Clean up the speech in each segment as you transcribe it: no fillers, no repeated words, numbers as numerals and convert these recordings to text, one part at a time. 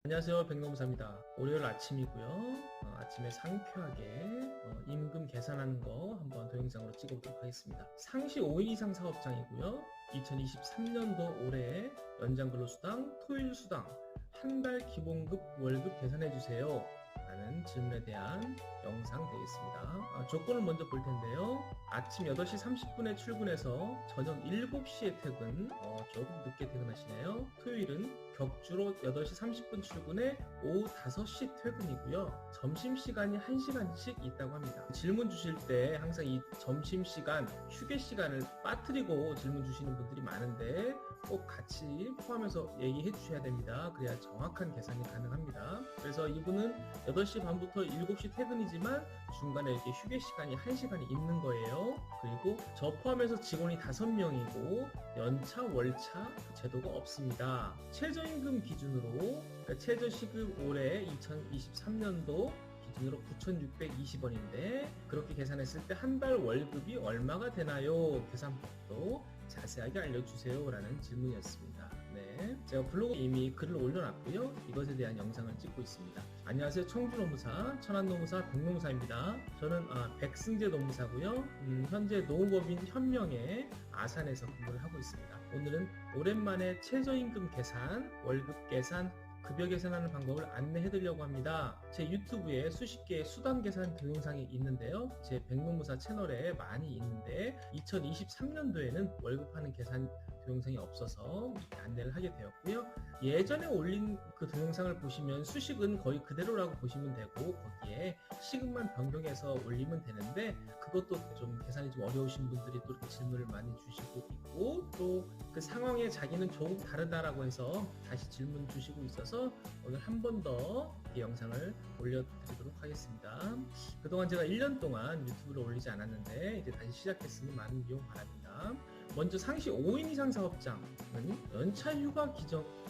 안녕하세요, 백노무사입니다. 월요일 아침이고요. 아침에 상쾌하게 임금 계산하는 거 한번 동영상으로 찍어보도록 하겠습니다. 상시 5인 이상 사업장이고요. 2023년도 올해 연장근로수당, 토일수당, 한 달 기본급, 월급 계산해주세요 라는 질문에 대한 영상 되겠습니다. 조건을 먼저 볼 텐데요. 아침 8시 30분에 출근해서 저녁 7시에 퇴근, 조금 늦게 퇴근하시네요. 토요일은 격주로 8시 30분 출근에 오후 5시 퇴근이고요. 점심시간이 1시간씩 있다고 합니다. 질문 주실 때 항상 이 점심시간, 휴게시간을 빠뜨리고 질문 주시는 분들이 많은데 꼭 같이 포함해서 얘기해 주셔야 됩니다. 그래야 정확한 계산이 가능합니다. 그래서 이분은 8시 반부터 7시 퇴근이지만 중간에 이렇게 휴게시간이 1시간이 있는 거예요. 그리고 저 포함해서 직원이 5명이고 연차, 월차 제도가 없습니다. 최저임금 기준으로, 그러니까 최저시급 올해 2023년도 기준으로 9,620원인데 그렇게 계산했을 때 한 달 월급이 얼마가 되나요? 계산법도 자세하게 알려주세요 라는 질문이었습니다. 네, 제가 블로그에 이미 글을 올려놨고요. 이것에 대한 영상을 찍고 있습니다. 안녕하세요, 청주노무사, 천안노무사, 백노무사입니다. 저는 백승재 노무사고요. 현재 노무법인 현명에 아산에서 근무를 하고 있습니다. 오늘은 오랜만에 최저임금 계산, 월급 계산, 급여 계산하는 방법을 안내해 드리려고 합니다. 제 유튜브에 수십 개의 수당 계산 동영상이 있는데요. 제 백노무사 채널에 많이 있는데 2023년도에는 월급하는 계산 동영상이 없어서 안내를 하게 되었고요. 예전에 올린 그 동영상을 보시면 수식은 거의 그대로라고 보시면 되고 거기에 시급만 변경해서 올리면 되는데 그것도 좀 계산이 좀 어려우신 분들이 또 이렇게 질문을 많이 주시고 있고 또 그 상황에 자기는 조금 다르다라고 해서 다시 질문 주시고 있어서 오늘 한 번 더 이 영상을 올려드리도록 하겠습니다. 그동안 제가 1년 동안 유튜브를 올리지 않았는데 이제 다시 시작했으니 많은 이용 바랍니다. 먼저 상시 5인 이상 사업장은 연차 휴가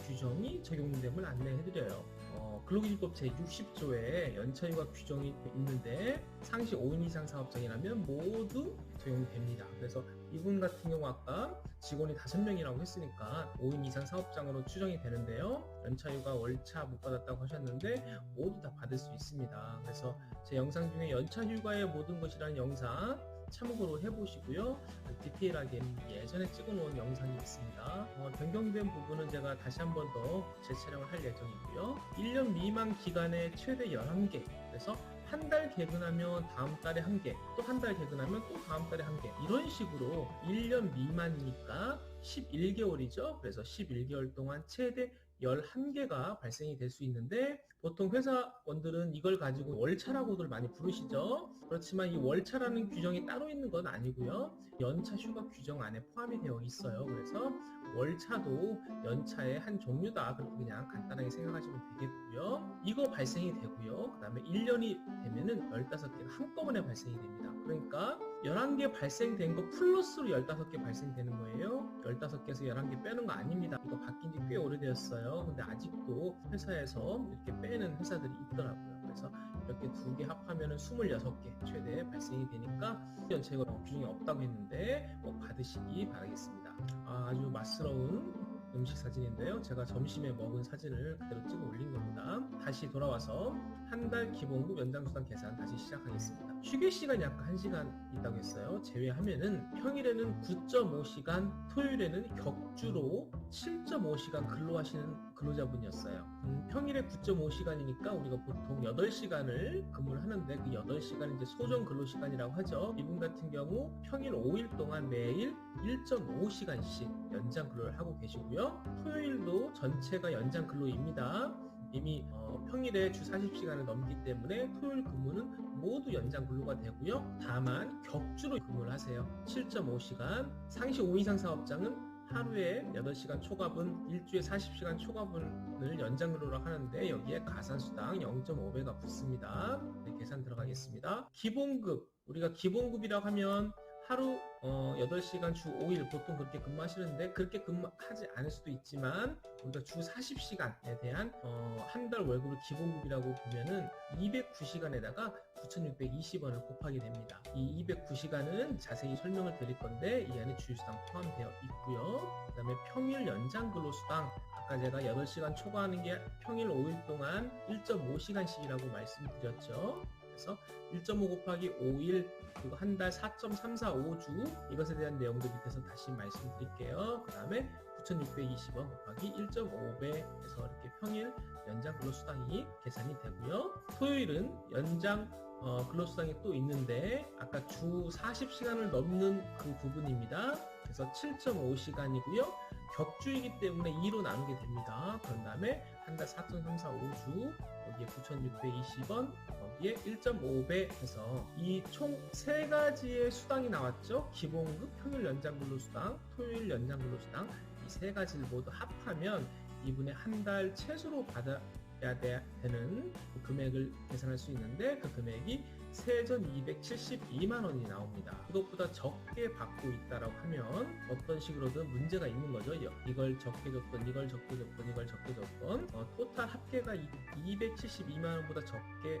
규정이 적용됨을 안내해드려요. 근로기준법 제60조에 연차 휴가 규정이 있는데 상시 5인 이상 사업장이라면 모두 적용됩니다. 그래서 이분 같은 경우 아까 직원이 5명이라고 했으니까 5인 이상 사업장으로 추정이 되는데요. 연차 휴가 월차 못 받았다고 하셨는데 모두 다 받을 수 있습니다. 그래서 제 영상 중에 연차 휴가의 모든 것이라는 영상 참고로 해보시고요. 디테일하게 예전에 찍어놓은 영상이 있습니다. 변경된 부분은 제가 다시 한 번 더 재촬영을 할 예정이고요. 1년 미만 기간에 최대 11개, 그래서 한 달 개근하면 다음 달에 1개, 또 한 달 개근하면 또 다음 달에 1개, 이런 식으로 1년 미만이니까 11개월이죠. 그래서 11개월 동안 최대 11개가 발생이 될 수 있는데 보통 회사원들은 이걸 가지고 월차라고들 많이 부르시죠. 그렇지만 이 월차라는 규정이 따로 있는 건 아니고요. 연차 휴가 규정 안에 포함이 되어 있어요. 그래서 월차도 연차의 한 종류다. 그렇게 그냥 간단하게 생각하시면 되겠고요. 이거 발생이 되고요. 그 다음에 1년이 되면은 15개가 한꺼번에 발생이 됩니다. 그러니까 11개 발생된 거 플러스로 15개 발생되는 거예요. 15개에서 11개 빼는 거 아닙니다. 이거 바뀐 지 꽤 오래되었어요. 근데 아직도 회사에서 이렇게 빼는 회사들이 있더라고요. 그래서 이렇게 2개 합하면 26개 최대 발생이 되니까 제가 규정이 없다고 했는데 꼭 받으시기 바라겠습니다. 아주 맛스러운 음식 사진인데요. 제가 점심에 먹은 사진을 그대로 찍어 올린 겁니다. 다시 돌아와서 한 달 기본급 연장수당 계산 다시 시작하겠습니다. 휴게 시간이 아까 1시간 있다고 했어요. 제외하면은 평일에는 9.5시간, 토요일에는 격주로 7.5시간 근로하시는 근로자분이었어요. 평일에 9.5시간이니까 우리가 보통 8시간을 근무를 하는데 그 8시간은 이제 소정 근로시간이라고 하죠. 이분 같은 경우 평일 5일 동안 매일 1.5시간씩 연장 근로를 하고 계시고요. 토요일도 전체가 연장 근로입니다. 이미 평일에 주 40시간을 넘기 때문에 토요일 근무는 모두 연장 근로가 되고요. 다만 격주로 근무를 하세요. 7.5시간, 상시 5 이상 사업장은 하루에 8시간 초과분, 일주에 40시간 초과분을 연장 근로로 하는데 여기에 가산수당 0.5배가 붙습니다. 네, 계산 들어가겠습니다. 기본급, 우리가 기본급이라고 하면 하루 8시간 주 5일 보통 그렇게 근무하시는데 그렇게 근무하지 않을 수도 있지만 우리가 주 40시간에 대한 한 달 월급을 기본급이라고 보면은 209시간에다가 9,620원을 곱하게 됩니다. 이 209시간은 자세히 설명을 드릴 건데 이 안에 주휴수당 포함되어 있고요. 그 다음에 평일 연장 근로수당 아까 제가 8시간 초과하는 게 평일 5일 동안 1.5시간씩이라고 말씀드렸죠. 그래서 1.5 곱하기 5일 그리고 한 달 4.345주 이것에 대한 내용도 밑에서 다시 말씀드릴게요. 그 다음에 9,620원 곱하기 1.5배 해서 이렇게 평일 연장 근로수당이 계산이 되고요. 토요일은 연장 근로수당이 또 있는데 아까 주 40시간을 넘는 그 부분입니다. 그래서 7.5시간이고요. 격주이기 때문에 2로 나누게 됩니다. 그런 다음에 한 달 4.345주 여기에 9,620원 거기에 1.5배 해서 이 총 3가지의 수당이 나왔죠. 기본급, 평일 연장 근로수당, 토요일 연장 근로수당 이 3가지를 모두 합하면 이분의 한 달 최소로 받아야 되는 그 금액을 계산할 수 있는데 그 금액이 3,272만 원이 나옵니다. 그것보다 적게 받고 있다라고 하면 어떤 식으로든 문제가 있는 거죠. 이걸 적게 줬던, 이걸 적게 줬던, 이걸 적게 줬던 토탈 합계가 272만 원보다 적게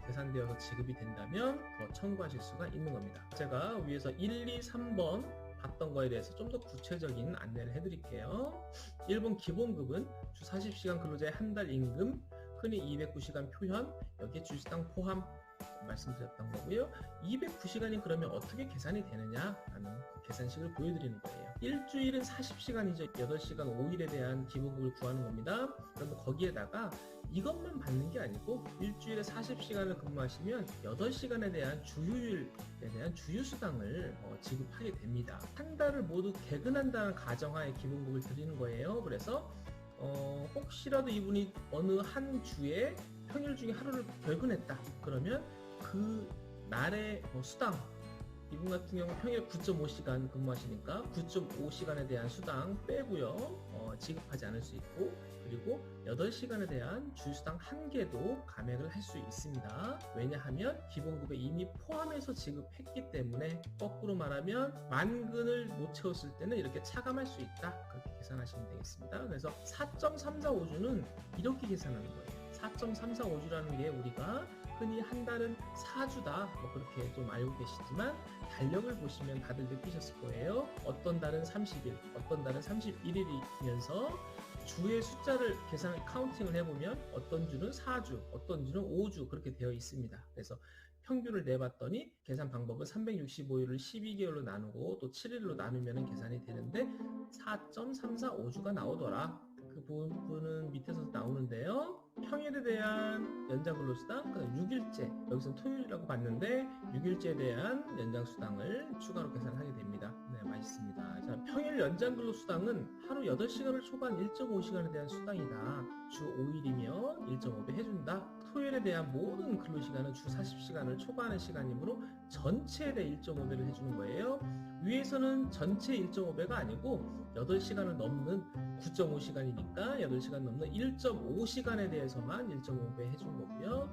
계산되어서 지급이 된다면 더 청구하실 수가 있는 겁니다. 제가 위에서 1, 2, 3번 봤던 거에 대해서 좀 더 구체적인 안내를 해드릴게요. 1번 기본급은 주 40시간 근로자의 한 달 임금, 흔히 209시간 표현, 여기에 주식당 포함 말씀드렸던 거고요. 209시간이 그러면 어떻게 계산이 되느냐 라는 계산식을 보여드리는 거예요. 일주일은 40시간이죠. 8시간 5일에 대한 기본급을 구하는 겁니다. 그러면 거기에다가 이것만 받는 게 아니고 일주일에 40시간을 근무하시면 8시간에 대한 주휴일에 대한 주휴수당을 지급하게 됩니다. 한 달을 모두 개근한다는 가정하에 기본급을 드리는 거예요. 그래서 혹시라도 이분이 어느 한 주에 평일 중에 하루를 결근했다 그러면 그 날의 수당 이분 같은 경우 평일 9.5시간 근무하시니까 9.5시간에 대한 수당 빼고요 지급하지 않을 수 있고 그리고 8시간에 대한 주휴수당 1개도 감액을 할 수 있습니다. 왜냐하면 기본급에 이미 포함해서 지급했기 때문에 거꾸로 말하면 만근을 못 채웠을 때는 이렇게 차감할 수 있다 그렇게 계산하시면 되겠습니다. 그래서 4.345주는 이렇게 계산하는 거예요. 4.345주라는 게 우리가 흔히 한 달은 4주다 뭐 그렇게 좀 알고 계시지만 달력을 보시면 다들 느끼셨을 거예요. 어떤 달은 30일, 어떤 달은 31일이면서 주의 숫자를 카운팅을 해보면 어떤 주는 4주, 어떤 주는 5주 그렇게 되어 있습니다. 그래서 평균을 내봤더니 계산 방법은 365일을 12개월로 나누고 또 7일로 나누면 계산이 되는데 4.345주가 나오더라. 그 부분은 밑에서 나오는데요. 평일에 대한 연장 근로수당, 그다음 6일째, 여기서는 토요일이라고 봤는데 6일째에 대한 연장수당을 추가로 계산하게 됩니다. 네, 맛있습니다. 자, 평일 연장 근로수당은 하루 8시간을 초과한 1.5시간에 대한 수당이다. 주 5일이면 1.5배 해준다. 토요일에 대한 모든 근로시간은 주 40시간을 초과하는 시간이므로 전체에 대해 1.5배를 해주는 거예요. 위에서는 전체 1.5배가 아니고 8시간을 넘는 9.5시간이니까 8시간 넘는 1.5시간에 대해서만 1.5배 해준 거고요.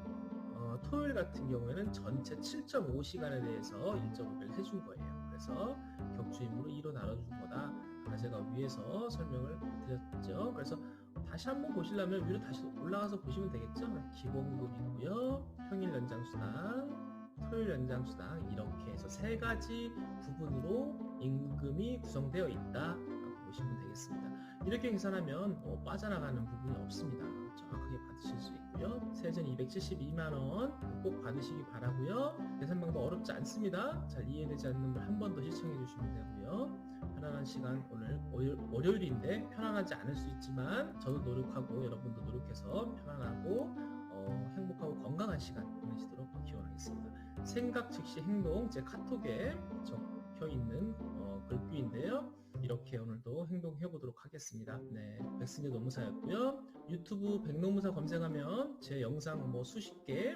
토요일 같은 경우에는 전체 7.5시간에 대해서 1.5배를 해준 거예요. 그래서 격주임으로 2로 나눠준 거다. 아까 제가 위에서 설명을 드렸죠. 그래서 다시 한번 보시려면 위로 다시 올라가서 보시면 되겠죠. 기본급이고요. 평일 연장수당, 토요일 연장수당 이렇게 해서 3가지 부분으로 임금이 구성되어 있다. 보시면 되겠습니다. 이렇게 계산하면 빠져나가는 부분이 없습니다. 정확하게 받으실 수 있고요. 3,272만원 꼭 받으시기 바라고요. 계산 방법 어렵지 않습니다. 잘 이해되지 않는 분 한 번 더 시청해 주시면 되고요. 편안한 시간 오늘 월요일인데 편안하지 않을 수 있지만 저도 노력하고 여러분도 노력해서 편안하고 행복하고 건강한 시간 보내시도록 기원하겠습니다. 생각 즉시 행동 제 카톡에 적혀있는 글귀인데요. 이렇게 오늘도 행동해 보도록 하겠습니다. 네, 백승재 노무사였고요. 유튜브 백노무사 검색하면 제 영상 수십 개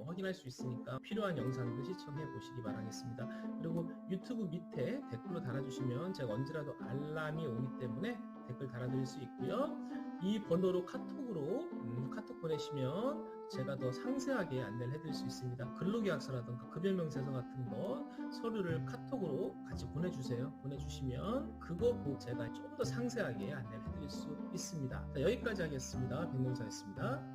확인할 수 있으니까 필요한 영상들 시청해 보시기 바라겠습니다. 그리고 유튜브 밑에 댓글로 달아주시면 제가 언제라도 알람이 오기 때문에 댓글 달아드릴 수 있고요. 이 번호로 카톡으로 카톡 보내시면 제가 더 상세하게 안내를 해드릴 수 있습니다. 근로계약서라든가 급여명세서 같은 거 서류를 카톡으로 같이 보내주세요. 보내주시면 그거 보고 제가 좀 더 상세하게 안내를 해드릴 수 있습니다. 자, 여기까지 하겠습니다. 백노무사였습니다.